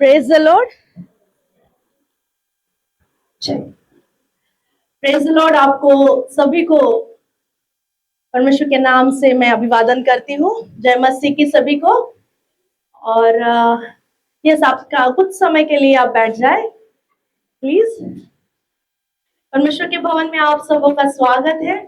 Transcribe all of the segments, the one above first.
Praise the Lord. Praise the Lord. आपको सभी को परमेश्वर के नाम से मैं अभिवादन करती हूँ। जय मसीह की सभी को। और यस, आपका कुछ समय के लिए आप बैठ जाए प्लीज। परमेश्वर के भवन में आप सबों का स्वागत है।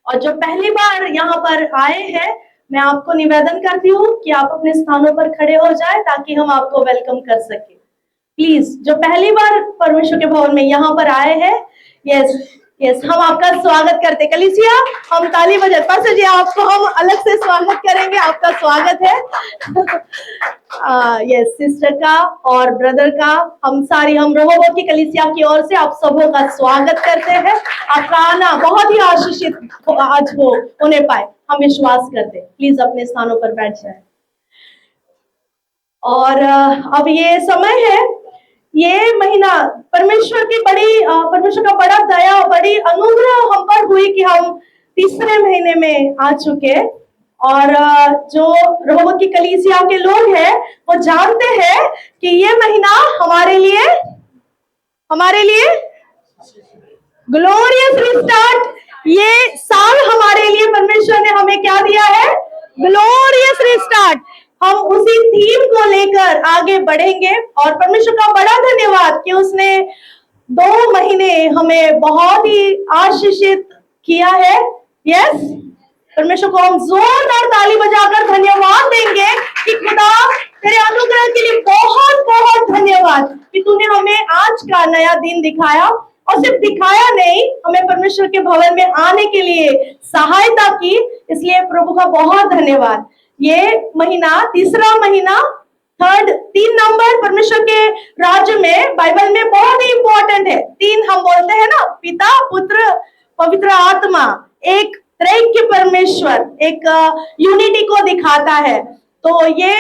और जो पहली बार यहाँ पर आए हैं, मैं आपको निवेदन करती हूँ कि आप अपने स्थानों पर खड़े हो जाए ताकि हम आपको वेलकम कर सके। प्लीज, जो पहली बार परमेश्वर के भवन में यहाँ पर आए हैं, यस यस, हम आपका स्वागत करते। कलीसिया, हम ताली बजा। पास्टर जी, आपको हम अलग से स्वागत करेंगे। आपका स्वागत है। यस, सिस्टर का और ब्रदर का, हम रहोबोत की कलीसिया की ओर से आप सबों का स्वागत करते हैं। आपका आना बहुत ही आशीषित आज होने पाए, हम विश्वास करते। प्लीज अपने स्थानों पर बैठ जाए। और अब ये समय है, ये महीना परमेश्वर का बड़ा दया, बड़ी अनुग्रह हम पर हुई कि हम तीसरे महीने में आ चुके। और जो रहोबोत की कलीसिया के लोग हैं वो जानते हैं कि ये महीना हमारे लिए ग्लोरियस रिस्टार्ट, ये साल हमारे लिए परमेश्वर ने हमें क्या दिया है? Glorious restart. हम उसी थीम को लेकर आगे बढ़ेंगे। और परमेश्वर का बड़ा धन्यवाद कि उसने 2 महीने हमें बहुत ही आशीषित किया है। यस, परमेश्वर को हम जोरदार ताली बजाकर धन्यवाद देंगे कि खुदा, तेरे अनुग्रह के लिए बहुत बहुत धन्यवाद कि तूने हमें आज का नया दिन दिखाया। और सिर्फ दिखाया नहीं, हमें परमेश्वर के भवन में आने के लिए सहायता की। इसलिए प्रभु का बहुत धन्यवाद। ये महीना, तीसरा महीना, 3 नंबर परमेश्वर के राज्य में बाइबल में बहुत ही इंपॉर्टेंट है। 3 हम बोलते हैं ना, पिता, पुत्र, पवित्र आत्मा, एक त्रैक्य परमेश्वर, एक यूनिटी को दिखाता है। तो ये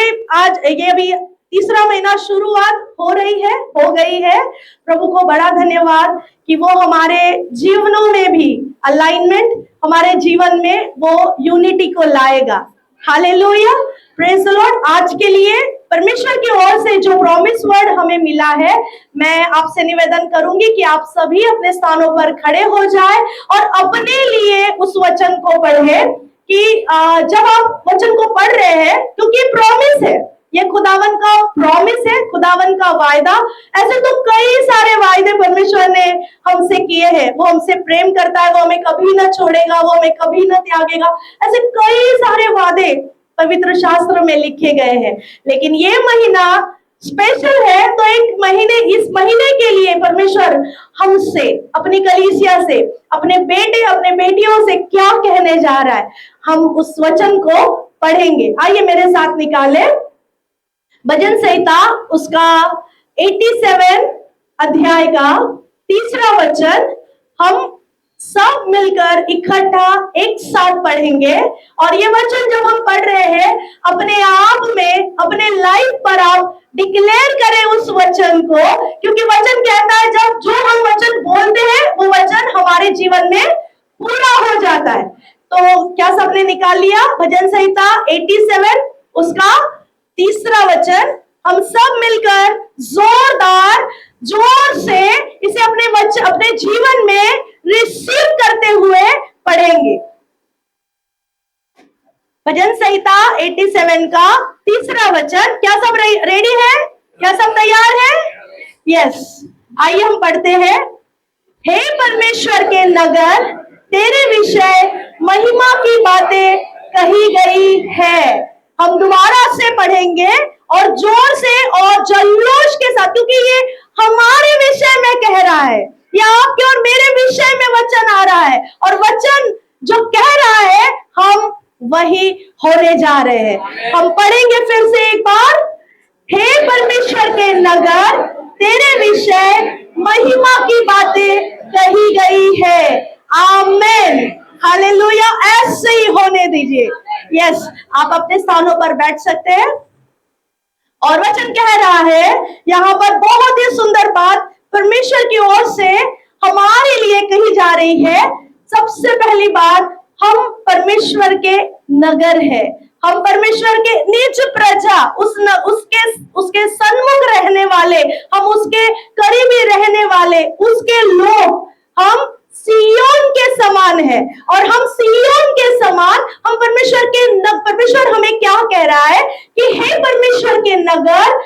अभी तीसरा महीना शुरुआत हो गई है। प्रभु को बड़ा धन्यवाद कि वो हमारे जीवनों में भी अलाइनमेंट, हमारे जीवन में वो यूनिटी को लाएगा। Hallelujah, praise the Lord. आज के लिए परमेश्वर की ओर से जो प्रॉमिस वर्ड हमें मिला है, मैं आपसे निवेदन करूंगी कि आप सभी अपने स्थानों पर खड़े हो जाए और अपने लिए उस वचन को पढ़े। कि जब आप वचन को पढ़ रहे हैं, क्योंकि प्रॉमिस है, ये खुदावन का प्रॉमिस है, खुदावन का वायदा। ऐसे तो कई सारे वायदे परमेश्वर ने हमसे किए हैं। वो हमसे प्रेम करता है, वो हमें कभी ना छोड़ेगा, वो हमें कभी ना त्यागेगा। ऐसे कई सारे वादे पवित्र शास्त्र में लिखे गए हैं। लेकिन ये महीना स्पेशल है, तो इस महीने के लिए परमेश्वर हमसे, अपनी कलीसिया से, अपने बेटे, अपने बेटियों से क्या कहने जा रहा है, हम उस वचन को पढ़ेंगे। आइए मेरे साथ निकाले भजन संहिता, उसका 87 अध्याय का 3रा वचन। हम सब मिलकर इकट्ठा एक साथ पढ़ेंगे। और ये वचन जब हम पढ़ रहे हैं, अपने आप में, अपने लाइफ पर आप डिक्लेयर करें उस वचन को, क्योंकि वचन कहता है जब जो हम वचन बोलते हैं वो वचन हमारे जीवन में पूरा हो जाता है। तो क्या सबने निकाल लिया? भजन संहिता 87 उसका 3रा वचन। हम सब मिलकर जोर से इसे अपने जीवन में रिसीव करते हुए पढ़ेंगे। भजन संहिता 87 का 3रा वचन। क्या सब रेडी है? क्या सब तैयार है? यस, आइए हम पढ़ते हैं। हे परमेश्वर के नगर, तेरे विषय महिमा की बातें कही गई है। हम दोबारा से पढ़ेंगे और जोर से और जल्लोश के साथ, क्योंकि ये हमारे विषय में कह रहा है, या आपके और मेरे विषय में वचन आ रहा है। और वचन जो कह रहा है, हम वही होने जा रहे हैं। हम पढ़ेंगे फिर से एक बार। हे परमेश्वर के नगर, तेरे विषय महिमा की बातें कही गई है। आमेन, हालेलुया। ऐसे ही होने दीजिए। यस, आप अपने स्थानों पर बैठ सकते हैं। और वचन कह रहा है यहाँ पर बहुत ही सुंदर बात परमेश्वर की ओर से हमारे लिए कही जा रही है। सबसे पहली बात, हम परमेश्वर के नगर है, हम परमेश्वर के निज प्रजा, उसके सन्मुख रहने वाले समान है और हम सिय्योन के समान, हम परमेश्वर हमें क्या कह रहा है कि हे परमेश्वर के नगर,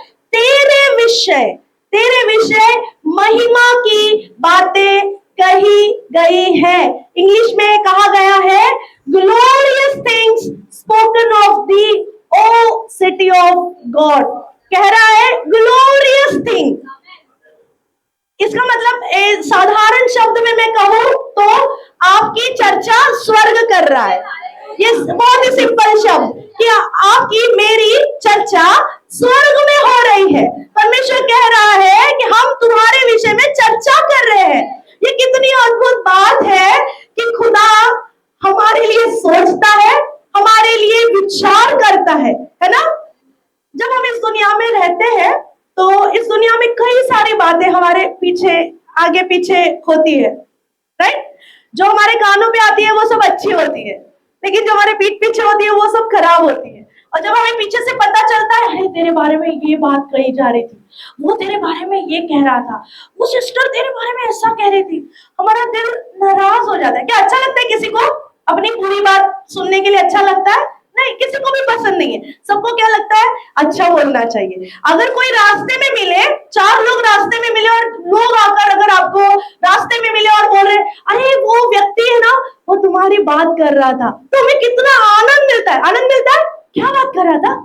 तेरे विषय महिमा की बातें कही गई है। इंग्लिश में कहा गया है glorious things spoken of thee O city of God. कह रहा है ग्लोरियस थिंग। इसका मतलब साधारण शब्द में मैं कहूं तो आपकी चर्चा स्वर्ग कर रहा है। ये बहुत ही सिंपल शब्द कि आपकी मेरी चर्चा स्वर्ग में हो रही है। परमेश्वर कह रहा है कि हम तुम्हारे विषय में चर्चा कर रहे हैं। ये कितनी अद्भुत बात है कि खुदा हमारे लिए सोचता है, हमारे लिए विचार करता है ना। जब हम इस दुनिया में रहते हैं तो इस दुनिया में कई सारी बातें हमारे पीछे आगे पीछे होती है, राइट। जो हमारे कानों पे आती है वो सब अच्छी होती है, लेकिन जो हमारे पीठ पीछे होती है वो सब खराब होती है। और जब हमें पीछे से पता चलता है तेरे बारे में ये बात कही जा रही थी, वो तेरे बारे में ये कह रहा था, वो सिस्टर तेरे बारे में ऐसा कह रही थी, हमारा दिल नाराज हो जाता है। क्या अच्छा लगता है किसी को अपनी पूरी बात सुनने के लिए? अच्छा लगता है? नहीं, किसी को भी पसंद नहीं है। सबको क्या लगता है? अच्छा बोलना चाहिए। अगर कोई रास्ते में मिले, 4 लोग रास्ते में मिले और लोग आकर अगर आपको रास्ते में मिले और बोल रहे अरे वो व्यक्ति है ना, वो तुम्हारी बात कर रहा था, तो हमें कितना आनंद मिलता है। आनंद मिलता है। क्या बात कर रहा था,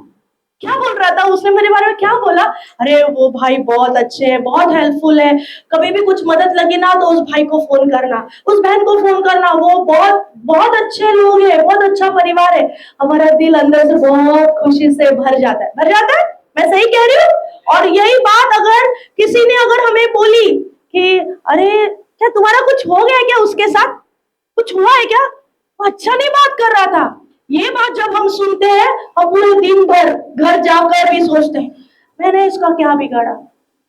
क्या बोल रहा था, उसने मेरे बारे में क्या बोला? अरे वो भाई बहुत अच्छे हैं, बहुत हेल्पफुल है, कभी भी कुछ मदद लगे ना तो उस भाई को फोन करना, उस बहन को फोन करना, वो बहुत बहुत अच्छे लोग हैं, बहुत अच्छा परिवार है। हमारा दिल अंदर से बहुत खुशी से भर जाता है, भर जाता है। मैं सही कह रही हूँ? और यही बात अगर किसी ने अगर हमें बोली कि अरे क्या तुम्हारा कुछ हो गया क्या, उसके साथ कुछ हुआ है क्या, वो अच्छा नहीं बात कर रहा था, ये बात जब हम सुनते हैं और पूरे दिन भर घर जाकर भी सोचते हैं मैंने इसका क्या बिगाड़ा,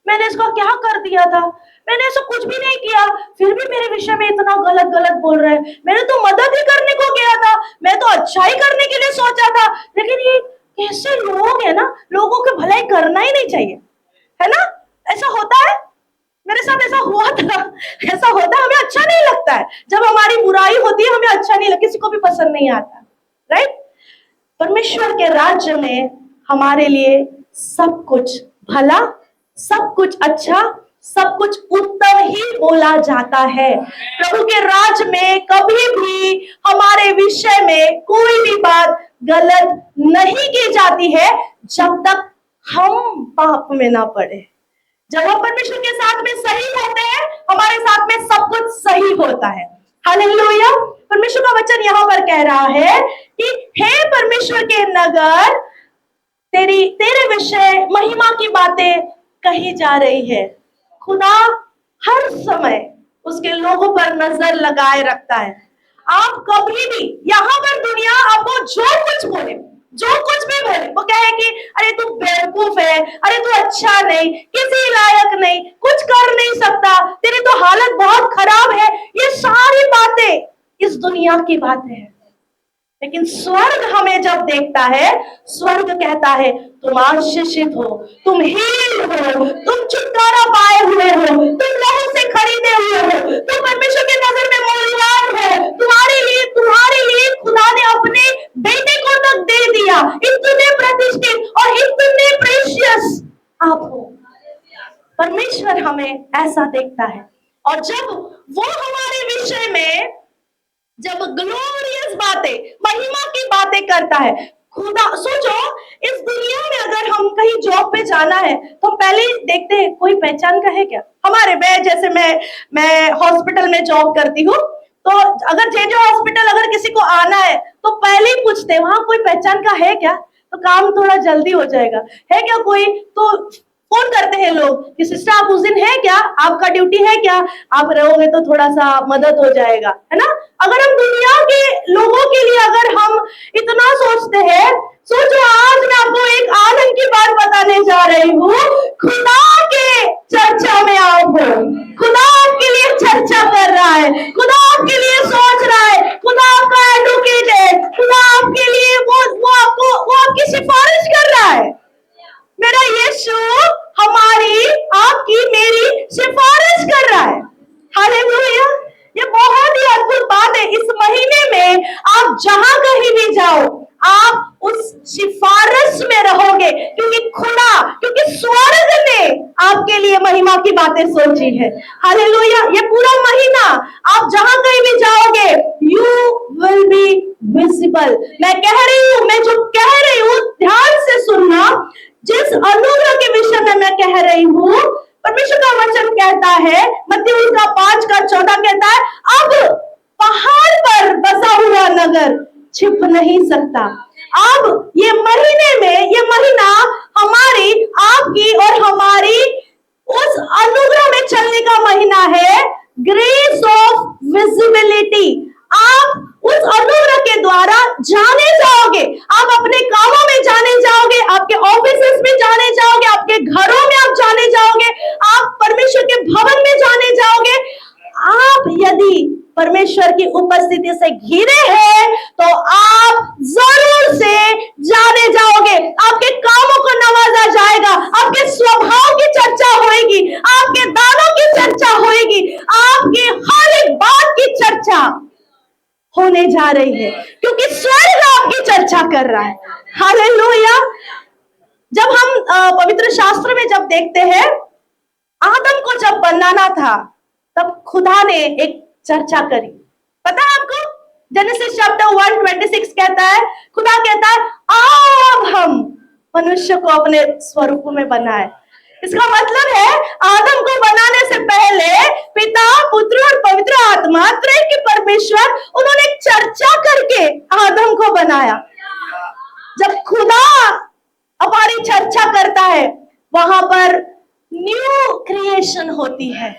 मैंने इसका क्या कर दिया था, मैंने ऐसा कुछ भी नहीं किया, फिर भी मेरे विषय में इतना गलत गलत बोल रहे हैं, मैंने तो मदद ही करने को गया था, मैं तो अच्छा ही करने के लिए सोचा था, लेकिन ये कैसे लोग है ना, लोगों की भलाई करना ही नहीं चाहिए, है ना। ऐसा होता है, मेरे साथ ऐसा हुआ था, ऐसा होता है, हमें अच्छा नहीं लगता है जब हमारी बुराई होती है, हमें अच्छा नहीं लगता, किसी को भी पसंद नहीं आता, राइट। परमेश्वर के राज्य में हमारे लिए सब कुछ भला, सब कुछ अच्छा, सब कुछ उत्तम ही बोला जाता है। प्रभु के राज्य में कभी भी हमारे विषय में कोई भी बात गलत नहीं की जाती है जब तक हम पाप में ना पड़े। जब हम परमेश्वर के साथ में सही होते हैं, हमारे साथ में सब कुछ सही होता है। हालेलुया। परमेश्वर का वचन यहाँ पर कह रहा है कि हे परमेश्वर के नगर, तेरे विषय महिमा की बातें कही जा रही है। खुदा हर समय उसके लोगों पर नजर लगाए रखता है। आप कभी भी यहाँ पर दुनिया आपको जो कुछ बोले, जो कुछ भी बोले, वो कहे कि अरे तू बेवकूफ है, अरे तू अच्छा नहीं, किसी लायक नहीं, कुछ कर नहीं सकता, तेरी तो हालत बहुत खराब है, ये सारी बातें इस दुनिया की बातें हैं। लेकिन स्वर्ग हमें जब देखता है, स्वर्ग कहता है तुम आशीषित हो, तुम हीन हो, तुम छुटकारा पाए हुए हो, तुम लहू से खरीदे हुए हो, तुम परमेश्वर के नजर में मूल्यवान हो, तुम्हारे लिए खुदा ने अपने बेटे को तक दे दिया, इतने प्रतिष्ठित और इतने प्रेशियस आप हो। परमेश्वर हमें ऐसा देखता है, और जब वो हमारे विषय में जब ग्लोरियस बातें, महिमा की बातें करता है, खुदा सोचो इस दुनिया में अगर हम कहीं जॉब पे जाना है तो पहले ही देखते हैं कोई पहचान का है क्या। हमारे जैसे मैं हॉस्पिटल में जॉब करती हूँ, तो अगर जे हॉस्पिटल अगर किसी को आना है तो पहले ही पूछते हैं वहां कोई पहचान का है क्या, तो काम थोड़ा जल्दी हो जाएगा, है क्या कोई, तो फोन करते हैं लोग कि सिस्टर आप उस दिन है क्या, आपका ड्यूटी है क्या, आप रहोगे तो थोड़ा सा मदद हो जाएगा, है ना। अगर हम दुनिया के लोगों के लिए अगर हम इतना सोचते हैं, सोचो आज मैं आपको एक आनंद की बात बताने जा रही हूँ। खुदा के चर्चा में आप हो, खुदा आपके लिए चर्चा कर रहा है, खुदा आपके लिए सोच रहा है, खुदा आपका एडवोकेट है, खुदा आपके लिए वो आपकी सिफारिश कर रहा है। मेरा यीशु हमारी, आपकी, मेरी सिफारिश कर रहा है। हालेलुया। ये बहुत ही अद्भुत बात है। इस आपके लिए महिमा की बातें सोची है। हालेलुया। ये पूरा महीना आप जहां कहीं भी जाओगे, यू विल बी विजिबल। मैं कह रही हूं, मैं जो कह रही हूं ध्यान से सुनना। जिस अनुग्रह के विषय में मैं कह रही हूं, परमेश्वर का वचन कहता है, मत्ती उसका 5:14 कहता है, अब पहाड़ पर बसा हुआ नगर छिप नहीं सकता। अब ये महीने में, ये महीना हमारी, आपकी और हमारी उस अनुग्रह में चलने का महीना है, ग्रेस ऑफ विजिबिलिटी। आप उस अनुग्रह के द्वारा जाने जाओगे, आप अपने कामों में जाने जाओगे, आपके ऑफिसेस में जाने जाओगे, आपके घरों में आप जाने जाओगे, आप परमेश्वर के भवन में जाने जाओगे। आप यदि परमेश्वर की उपस्थिति से घिरे हैं तो आप जरूर से जाने जाओगे। आपके कामों को नवाजा जाएगा, आपके स्वभाव की चर्चा होगी, आपके दानों की चर्चा होगी, आपके हर एक बात की चर्चा होने जा रही है, क्योंकि स्वर्ग आपकी चर्चा कर रहा है। हालेलुया। जब हम पवित्र शास्त्र में जब देखते हैं, आदम को जब बनाना था तब खुदा ने एक चर्चा करी। पता है आपको? जेनेसिस चैप्टर 1:26 कहता है, खुदा कहता है अब हम मनुष्य को अपने स्वरूप में बनाए। इसका मतलब है आदम को बनाने से पहले पिता, पुत्र और पवित्र आत्मा त्रैक परमेश्वर, उन्होंने चर्चा करके आदम को बनाया। जब खुदा हमारी चर्चा करता है, वहां पर न्यू क्रिएशन होती है,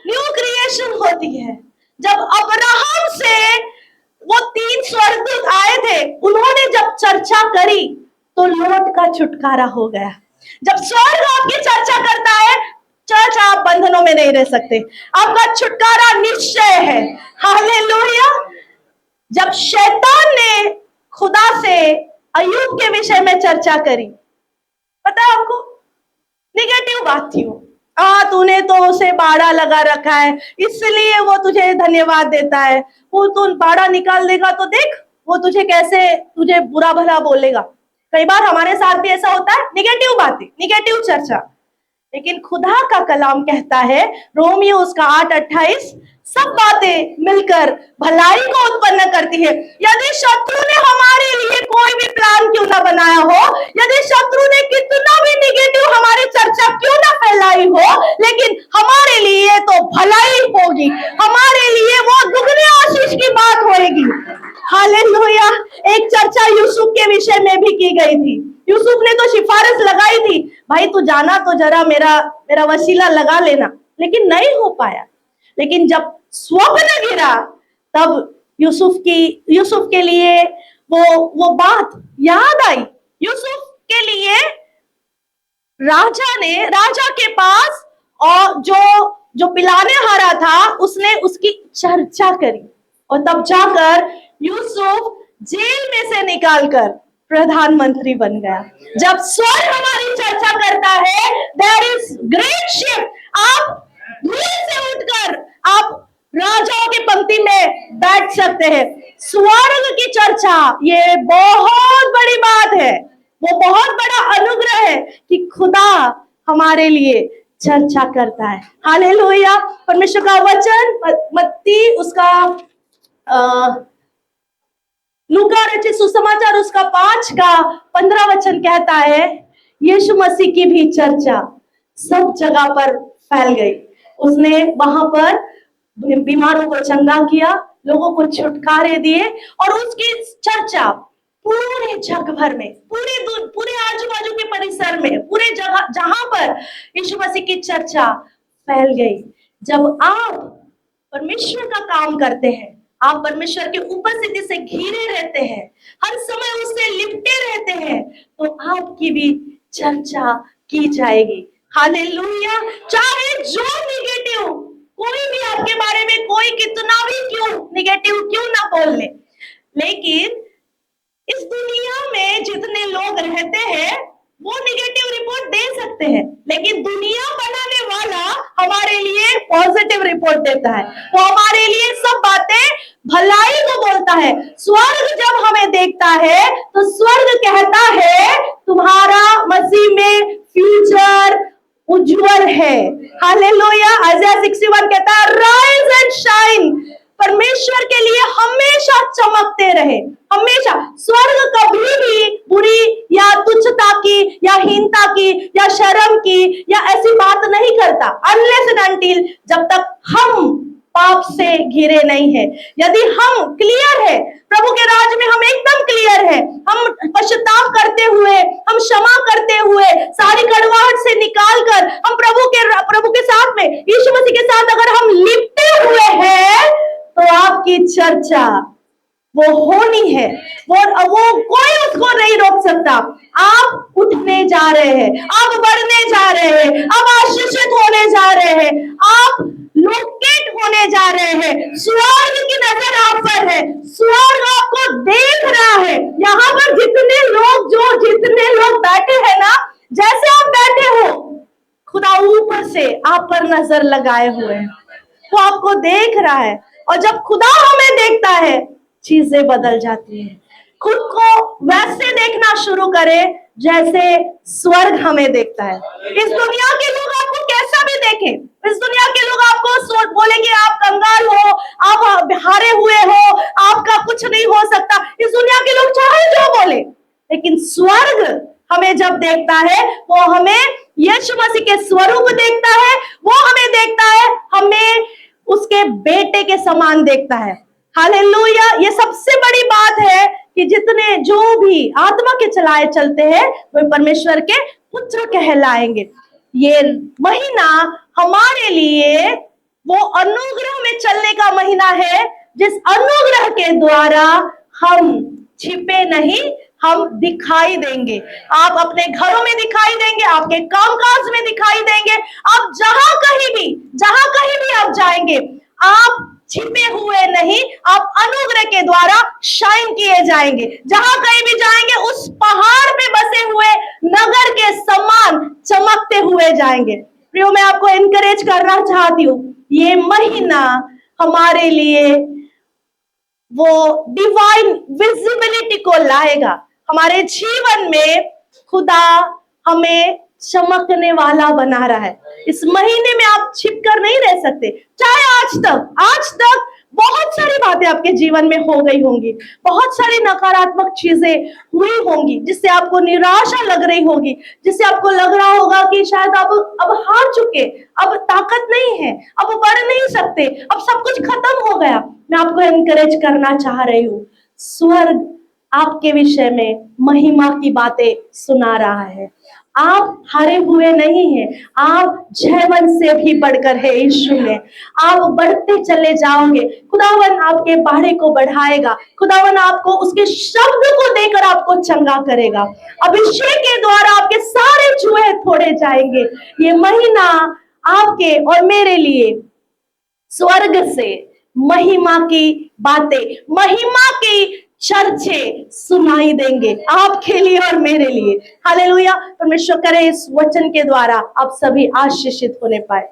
न्यू क्रिएशन होती है। जब अब्राहम से वो 3 स्वर्गदूत आए थे, उन्होंने जब चर्चा करी तो लोट का छुटकारा हो गया। जब स्वर्ग आपकी चर्चा करता है, चर्च आप बंधनों में नहीं रह सकते, आपका छुटकारा निश्चय है। हालेलुया। जब शैतान ने खुदा से अय्यूब के विषय में चर्चा करी, पता है आपको, निगेटिव बात थी वो। तूने तो उसे बाड़ा लगा रखा है, इसलिए वो तुझे धन्यवाद देता है। वो तू बाड़ा निकाल देगा तो देख वो तुझे कैसे, तुझे बुरा भला बोलेगा। कई बार हमारे साथ भी ऐसा होता है, निगेटिव बातें, निगेटिव चर्चा। लेकिन खुदा का कलाम कहता है, रोमियो उसका 8:28, सब बातें मिलकर भलाई को उत्पन्न करती है। यदि शत्रु ने हमारे लिए कोई भी प्लान क्यों ना बनाया हो, यदि शत्रु ने कितना भी निगेटिव हमारी चर्चा क्यों ना फैलाई हो, लेकिन हमारे लिए तो भलाई होगी, हमारे लिए वो दुगनी आशीष की बात होगी। हालेलुया। एक चर्चा यूसुफ के विषय में भी की गई थी। यूसुफ ने तो सिफारिश लगाई थी, भाई तू जाना तो जरा मेरा वसीला लगा लेना, लेकिन नहीं हो पाया। लेकिन जब स्वप्न गिरा तब यूसुफ के लिए वो बात याद आई। यूसुफ के लिए राजा के पास और जो पिलाने हारा था, उसने उसकी चर्चा करी, और तब जाकर यूसुफ जेल में से निकालकर प्रधानमंत्री बन गया। जब स्वर्ग हमारी चर्चा करता है, देयर इज ग्रेट शिफ्ट। आप धूल से उठकर आप राजाओं की पंक्ति में बैठ सकते हैं। स्वर्ग की चर्चा ये बहुत बड़ी बात है, वो बहुत बड़ा अनुग्रह है कि खुदा हमारे लिए चर्चा करता है। हालेलुया। परमेश्वर का वचन मत्ती उसका लूका रचित सुसमाचार उसका 5:15 वचन कहता है, यीशु मसीह की भी चर्चा सब जगह पर फैल गई। उसने वहां पर बीमारों को चंगा किया, लोगों को छुटकारे दिए, और उसकी चर्चा पूरे जग भर में, पूरे आजू बाजू के परिसर में, पूरे जगह जहां पर यीशु मसीह की चर्चा फैल गई। जब आप परमेश्वर का काम करते हैं, आप परमेश्वर की उपस्थिति से घिरे रहते हैं, हर समय उससे लिपटे रहते हैं, तो आपकी भी चर्चा की जाएगी। हालेलुया। चाहे जो निगेटिव कोई भी आपके बारे में, कोई कितना भी क्यों निगेटिव क्यों ना बोल ले, लेकिन इस दुनिया में जितने लोग रहते हैं वो निगेटिव रिपोर्ट दे सकते हैं, लेकिन दुनिया बनाने वाला हमारे लिए पॉजिटिव रिपोर्ट देता है। वो हमारे लिए सब बातें भलाई को बोलता है। स्वर्ग जब हमें देखता है तो स्वर्ग कहता है तुम्हारा मसीह में फ्यूचर उज्जवल है। हालेलुया। आइज़ाया 61 कहता है राइज एंड शाइन। परमेश्वर के लिए हमेशा चमकते रहे, हमेशा। स्वर्ग कभी भी बुरी या तुच्छता की या हीनता की या शर्म की या ऐसी बात नहीं करता, अनलेस एंड अनटिल जब तक हम पाप से घिरे नहीं है। यदि हम क्लियर है, प्रभु के राज में हम एकदम क्लियर है, हम पश्चाताप करते हुए, हम क्षमा करते हुए, सारी कड़वाहट से निकाल कर हम प्रभु के साथ में, यीशु मसीह के साथ अगर हम लिपटे हुए हैं, तो आपकी चर्चा वो होनी है। वो कोई उसको नहीं रोक सकता। आप उठने जा रहे हैं, आप बढ़ने जा रहे हैं, आप आशीषित होने जा रहे हैं, आप लोकेट होने जा रहे हैं। स्वर्ग की नजर आप पर है, स्वर्ग आपको देख रहा है। यहाँ पर जितने लोग बैठे हैं ना, जैसे आप बैठे हो, खुदा ऊपर से आप पर नजर लगाए हुए है, वो आपको देख रहा है। और जब खुदा हमें देखता है, चीजें बदल जाती हैं। खुद को वैसे देखना शुरू करें जैसे स्वर्ग हमें देखता है। इस दुनिया के लोग आपको कैसा भी देखें, इस दुनिया के लोग आपको बोले कि आप कंगाल हो, आप हारे हुए हो, आपका कुछ नहीं हो सकता, इस दुनिया के लोग चाहे जो बोले, लेकिन स्वर्ग हमें जब देखता है, वो हमें यीशु मसीह के स्वरूप देखता है, वो हमें देखता है, हमें उसके बेटे के समान देखता है। हालेलुया। ये सबसे बड़ी बात है कि जितने जो भी आत्मा के चलाए चलते हैं, वे परमेश्वर के पुत्र कहलाएंगे। ये महीना हमारे लिए वो अनुग्रह में चलने का महीना है, जिस अनुग्रह के द्वारा हम छिपे नहीं, हम दिखाई देंगे। आप अपने घरों में दिखाई देंगे, आपके कामकाज में दिखाई देंगे, आप जहां कहीं भी आप जाएंगे, आप छिपे हुए नहीं, आप अनुग्रह के द्वारा शाइन किए जाएंगे। जहां कहीं भी जाएंगे, उस पहाड़ पे बसे हुए नगर के समान चमकते हुए जाएंगे। प्रियो, मैं आपको एनकरेज करना चाहती हूँ, ये महीना हमारे लिए वो डिवाइन विजिबिलिटी को लाएगा। हमारे जीवन में खुदा हमें चमकने वाला बना रहा है। इस महीने में आप छिप कर नहीं रह सकते। चाहे आज तक बहुत सारी बातें आपके जीवन में हो गई होंगी, बहुत सारी नकारात्मक चीजें हुई होंगी, जिससे आपको निराशा लग रही होगी, जिससे आपको लग रहा होगा कि शायद आप अब हार चुके, अब ताकत नहीं है, अब बढ़ नहीं सकते, अब सब कुछ खत्म हो गया। मैं आपको एनकरेज करना चाह रही हूँ, स्वर्ग आपके विषय में महिमा की बातें सुना रहा है। आप हारे हुए नहीं हैं, आप जयवंत से भी बढ़कर है यीशु में। आप बढ़ते चले जाओगे, खुदावन आपके बाड़े को बढ़ाएगा, खुदावन आपको उसके शब्द को देकर आपको चंगा करेगा। अभिषेक के द्वारा आपके सारे चूहे तोड़े जाएंगे। ये महीना आपके और मेरे लिए स्वर्ग से महिमा की बातें, महिमा की चर्चे सुनाई देंगे आपके लिए और मेरे लिए। हालेलुया। परमेश्वर करे इस वचन के द्वारा आप सभी आशीषित होने पाए।